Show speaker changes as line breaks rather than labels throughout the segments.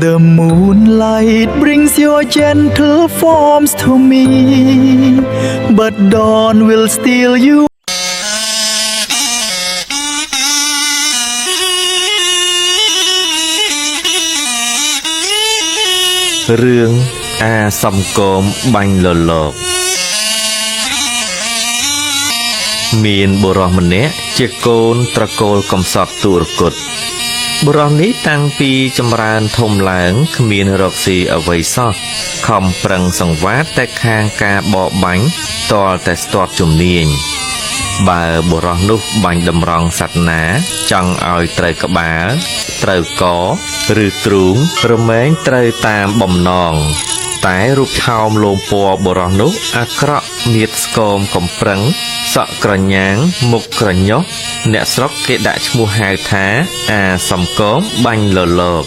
The moonlight brings your gentle forms to me, but dawn will steal you.
រឿងអាសំគមបាញ់លលកមានបុរសម្នាក់ជាកូនត្រកូលកំសត់ទុរគតបុរសនេះតាំងពីចម្រើនធំឡើងគ្មានរកស៊ីអ្វីសោះខំប្រឹងសង្វាតតែខាងការបរបាញ់តលតែស្ទាត់ជំនាញបើបុរសនោះបាញ់តម្រង់សត្វណាចង់ឲ្យត្រូវក្បាលត្រូវកឬទ្រូងរមែងត្រូវតាមបំណងតែរូបឆោមលោមពណ៌បុរសនោះអាក្រក់មៀតស្គមកំប្រឹងសក់ក្រញាងមុខក្រញោះអ្នកស្រុកគេដាក់ឈ្មោះហៅថាអាសំគមបាញ់លលក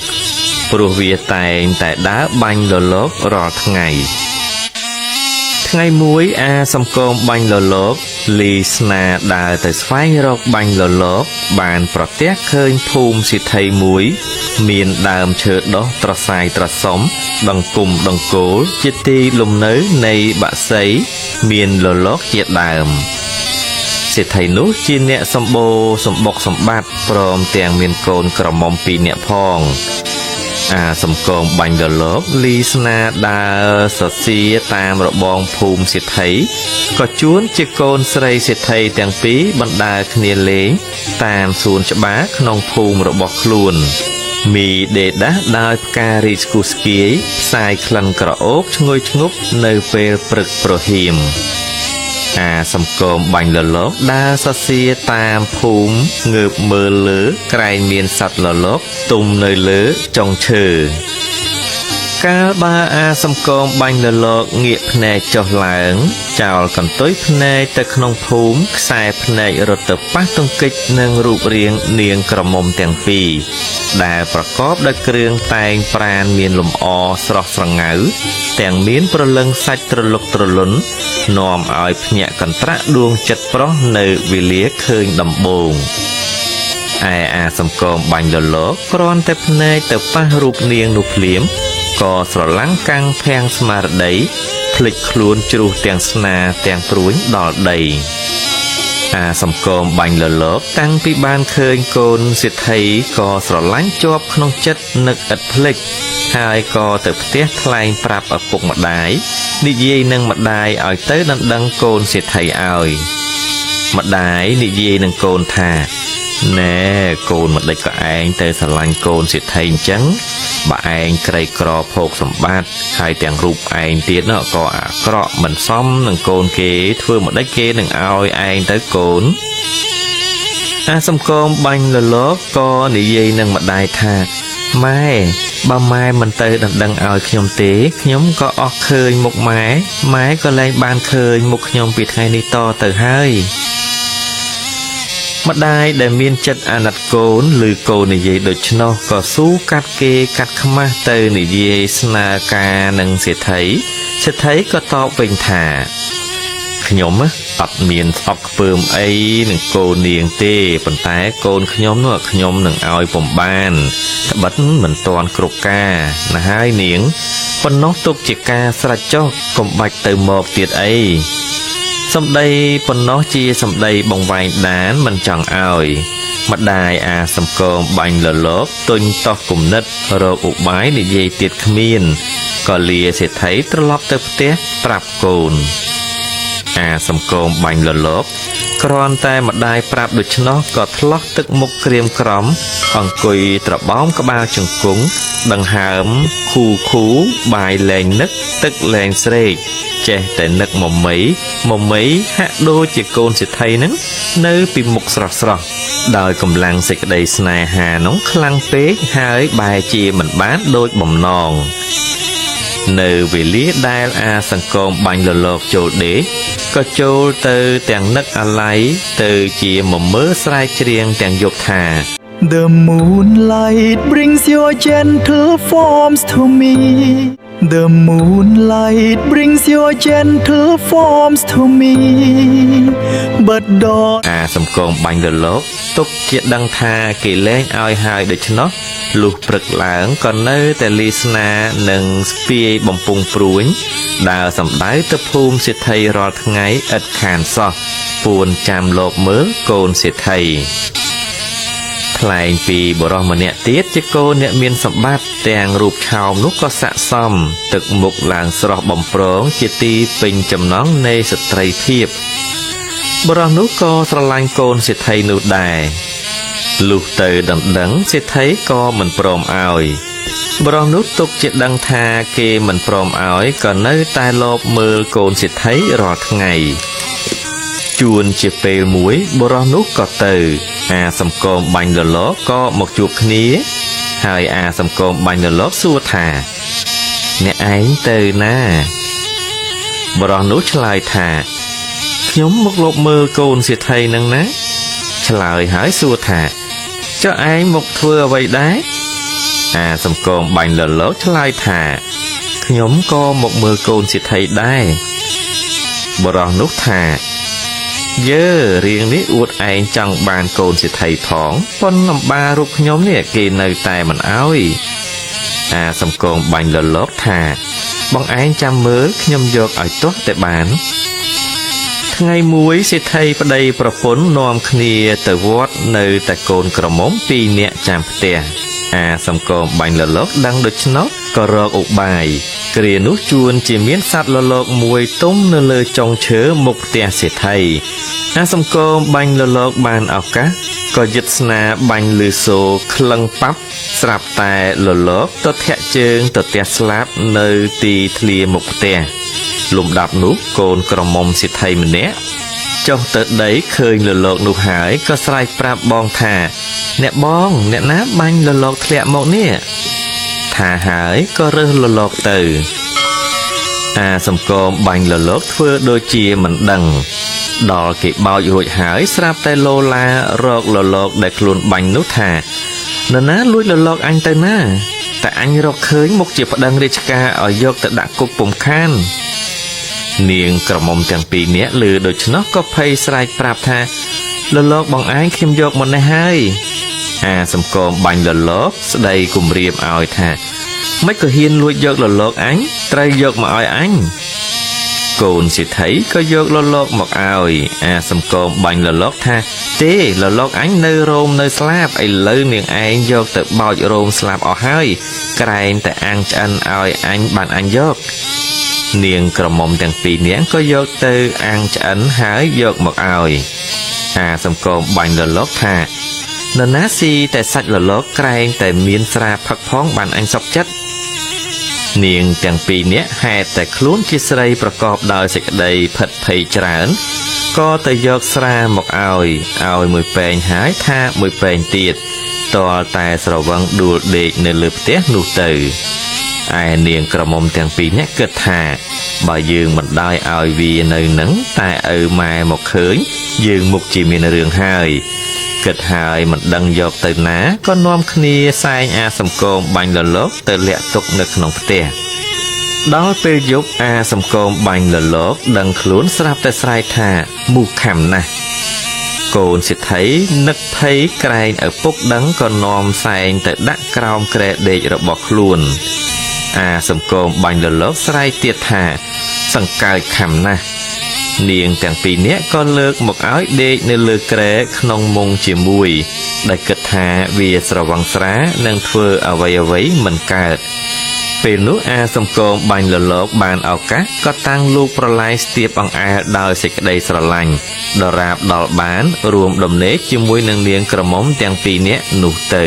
ព្រោះវាតែងតែដើរបាញ់លលករាល់ថ្ងៃថ្ងៃមួយអាសំគមបាញ់លលកលីស្នាដើរទៅស្វែងរកបាញ់លលកបានប្រទះឃើញភូមិសិទ្ធិមួយមានដើមឈើដុះត្រសាយត្រសំដង្គំដង្គោលជាទីលំនៅនៃបក្សីមានលលកជាដើមសិទ្ធិនោះជាអ្នកសម្បូរសម្បុកសម្បត្តិព្រមទាំងមានកូនក្រមុំ2នាក់ផងអាសំគមបាញ់លលកលីស្នាដើរសរសៀតាមរបងភូមិសិទ្ធិក៏ជួនជាកូនស្រីសិទ្ធិទាំងពីរបណ្ដើរគ្នាលេងតាមសួនច្បារក្នុងភូមិរបស់ខ្លួនមីដេដាស់ដោយផ្ការីកស្គុះស្គាយផ្សាយក្លិនក្រអូបឈ្ងុយឈ្ងប់នៅពេលព្រឹកប្រហៀមអាសំគមបាញ់លលកដើរសរសៀតាមភូមិងើបមើលលើក្រែងមានសត្វលលកទុំនៅលើចុងឈើកាលបើអាសំគមបាញ់លលកងាកភ្នែកចុះឡើងចោលកន្ទុយភ្នែកទៅក្នុងភូមិខ្សែភ្នែករត់ទៅប៉ះទង្គិចនឹងរូបរាងនាងក្រមុំទាំងពីរដែលប្រកបដោយគ្រឿងតែងប្រានមានលម្អស្រស់ស្រងៅទាំងមានព្រលឹងសាច់ត្រលុកត្រលុននាំឲ្យភ្ញាក់កន្ត្រាក់ដួងចិត្តប្រុសនៅវេលាឃើញដំបូងឯអាសំគមបាញ់លលកគ្រាន់តែភ្នែកទៅប៉ះរូបនាងនោះភ្លាមក៏ស្រឡាំងកាំងភាំងស្មារតីភ្លេចខ្លួនជ្រុះទាំងស្នាទាំងព្រួញដល់ដីអាសំគមបាញ់លលកតាំងពីបានឃើញកូនសិទ្ធិក៏ស្រឡាញ់ជាប់ក្នុងចិត្តនឹកឥតភ្លេចហើយក៏ទៅផ្ទះថ្លែងប្រាប់ឪពុកម្ដាយនិយាយនឹងម្ដាយឲ្យទៅដណ្ដឹងកូនសិទ្ធិឲ្យម្ដាយនិយាយនឹងកូនថាណែកូនមិនដេចក៏ឯងទៅស្រឡាញ់កូនសិទ្ធិអញ្ចឹងបើឯងក្រីក្រភោគសម្បត្តិហើយទាំងរូបឯងទៀតក៏អាក្រក់មិនសមនឹងកូនគេធ្វើមិនដេចគេនឹងឲ្យឯងទៅកូនអាសំគមបាញ់លលកក៏និយាយនឹងម្ដាយថាម៉ែបើម៉ែមិនទៅដណ្ដឹងឲ្យខ្ញុំទេខ្ញុំក៏អស់ឃើញមុខម៉ែក៏លែងបានឃើញមុខខ្ញុំពីថ្ងៃនេះតទៅហើយម្ដាយដែលមានចិត្តអាណិតកូនឬកូននិយាយដូច្នោះក៏ស៊ូកាត់គេកាត់ខ្មាស់ទៅនិយាយស្នើការនឹងសេដ្ឋីក៏តបវិញថាខ្ញុំអត់មានស្អប់ខ្ពើមអីនឹងកូននាងទេប៉ុន្តែកូនខ្ញុំខ្ញុំនឹងឲ្យពំបានត្បិតមិនទាន់គ្រប់ការណាហើយនាងប៉ុណ្ណោះទុកជាការស្រេចចុះកុំបាច់ទៅមកទៀតអីសម្ដីប៉ុណ្ណោះជាសម្ដីបង្វែងដានមិនចង់ឲ្យម្ដាយអាសំគមបាញ់លលកទុញតោះគំនិតរកឧបាយនិយាយទៀតគ្មានក៏លាសេដ្ឋីត្រឡប់ទៅផ្ទះប្រាប់កូនអាសំគមបាញ់លលកគ្រាន់តែម្ដាយប្រាប់ដូច្នោះក៏ថ្លោះទឹកមុខក្រៀមក្រំអង្គុយត្របោមក្បាលជង្គង់ដង្ហើមខូបាយលែងនឹកទឹកលែងស្រេកចេះតែនឹកមមីហាក់ដូចជាកូនសិទ្ធិហ្នឹងនៅពីមុខស្រស់ដោយកម្លាំងសេចក្តីស្នេហានោះខ្លាំងពេកហើយបែរជាមិនបានដូចបំណងនៅវេលាដែលអាសង្គមបាញ់លលកចូលដេកក៏ចូលទៅទាំងនឹកអាល័យទៅជាមមើស្រែកច្រៀងទាំងយប់ថា
The moonlight brings your gentle forms to me The moonlight brings your gentle forms to me but dawn
សំគមបាញ់រលកទុកជាដឹងថាគេលែងឲ្យហើយដូច្នោះលុះព្រឹកឡើងក៏នៅតែលីស្នានឹងស្ពាយបំពង់ព្រួញដើរសម្ដៅទៅភូមិសេដ្ឋីរាល់ថ្ងៃឥតខានសោះពួនចាំលបមើលកូនសេដ្ឋីថ្លែងពីបុរសម្នាក់ទៀតជាកូនអ្នកមានសម្បត្តិទាំងរូបឆោមនោះក៏ស័ក្តិសមទឹកមុខឡើងស្រស់បំព្រងជាទីពេញចំណងនៃស្ត្រីភាពបុរសនោះក៏ស្រឡាញ់កូនសេដ្ឋីនោះដែរលុះទៅដណ្ដឹងសេដ្ឋីក៏មិនព្រមឲ្យបុរសនោះទុកជាដឹងថាគេមិនព្រមឲ្យក៏នៅតែលបមើលកូនសេដ្ឋីរាល់ថ្ងៃជួនជាពេលមួយបុរសនោះក៏ទៅអាសំគមបាញ់រលកក៏មកជួបគ្នាហើយអាសំគមបាញ់រលកសួរថាអ្នកឯងទៅណាបុរសនោះឆ្លើយថាខ្ញុំមកលបមើលកូនសេដ្ឋីនឹងណាឆ្លើយហើយសួរថាចុះឯងមកធ្វើអ្វីដែរអាសំគមបាញ់រលកឆ្លើយថាខ្ញុំក៏មកមើលកូនសេដ្ឋីដែរបុរសនោះថាយើរៀងនេះអួតឯងចង់បានកូនសេដ្ឋីផងប៉ុនអំបារូបខ្ញុំនេះគេនៅតែមិនអោយអាសំគមបាញ់រលកថាបងឯងចាំមើលខ្ញុំយកឲ្យទាស់តែបានថ្ងៃមួយសេដ្ឋីប្តីប្រពន្ធនាំគ្នាទៅវត្តនៅតែកូនក្រមុំ2នាក់ចាំផ្ទះអាសំគមបាញ់រលកដឹងដូច្នោះក៏រកឧបាយគ្រានោះជួនជាមានសត្វរលកមួយទុំនៅលើចុងឈើមុខផ្ទះសេដ្ឋីអាសំគមបាញ់រលកបានឱកាសក៏យឹតស្នាបាញ់លឺសូរក្លឹងប៉ាប់ស្រាប់តែរលកទៅធាក់ជើងទៅទះស្លាប់នៅទីធ្លាមុខផ្ទះលំដាប់នោះកូនក្រមុំសេដ្ឋីម្នាក់ចុះទៅដីឃើញរលកនោះហើយក៏ស្រែកប្រាប់បងថាអ្នកបងអ្នកណាបាញ់រលកធ្លាក់មកនេះថាហើយក៏រើសរលកទៅអាសំគមបាញ់រលកធ្វើដូចជាមិនដឹងដល់គេបោចរួចហើយស្រាប់តែលោឡារករលកដែលខ្លួនបាញ់នោះថានរណាលួចរលកអញទៅណាតែអញរកឃើញមុខជាប្តឹងរាជការឲ្យយកទៅដាក់គុកពុំខាននាងក្រមុំទាំងពីរនាក់ឮដូច្នោះក៏ភ័យស្រែកប្រាប់ថារលកបងឯងខ្ញុំយកមកនេះហើយអាសំគមបាញ់រលកស្ដីគំរាមឲ្យថាមិនក៏ហ៊ានលួចយករលកអញត្រូវយកមកឲ្យអញកូនសេដ្ឋីក៏យករលកមកឲ្យអាសំគមបាញ់រលកថាទេរលកអញនៅរោមនៅស្លាប់ឥឡូវនាងឯងយកទៅបោចរោមស្លាប់អស់ហើយក្រែងតែអាំងឆ្អិនឲ្យអញបានអញយកនាងក្រមុំទាំងពីរនាក់ក៏យកទៅអាំងឆ្អិនហើយយកមកឲ្យអាសំគមបាញ់រលកថានរណាស៊ីតែសាច់រលកក្រែងតែមានស្រាផឹកផងបានអញសុខចិត្តនាងទាំងពីរនាក់ហេតុតែខ្លួនជាស្រីប្រកបដោយសេចក្តីភិតភ័យច្រើនក៏ទៅយកស្រាមកឲ្យមួយពែងហើយថាមួយពែងទៀតតលតែស្រវឹងដួលដេកនៅលើផ្ទះនោះទៅឯនាងក្រមុំទាំងពីរនាក់គិតថាបើយើងមិនដោយឲ្យវានៅនឹងតែឪម៉ែមកឃើញយើងមុខជាមានរឿងហើយគិតហើយមិនដឹងយកទៅណាក៏នាំគ្នាសែងអាសំគមបាញ់រលកទៅលាក់ទុកនៅក្នុងផ្ទះដល់ពេលយប់អាសំគមបាញ់រលកដឹងខ្លួនស្រាប់តែស្រែកថាមូខំណាស់កូនសេដ្ឋីនឹកភ័យក្រែងឪពុកដឹងក៏នាំសែងទៅដាក់ក្រោមគ្រែដេករបស់ខ្លួនអាសំគមបាញ់រលកស្រែកទៀតថាសង្កើចខំណាស់នាងទាំងពីរនាក់ក៏លើកមកឲ្យដេកនៅលើគ្រែក្នុងមុងជាមួយដែលគិតថាវាស្រវឹងស្រានឹងធ្វើអ្វីមិនកើតពេលនោះអាសំគមបាញ់រលកបានឱកាសក៏តាំងលោកប្រឡាយស្ទាបអង្អែលដោយសេចក្តីស្រឡាញ់ដរាបដល់បានរួមដំណេកជាមួយនឹងនាងក្រមុំទាំងពីរនាក់នោះទៅ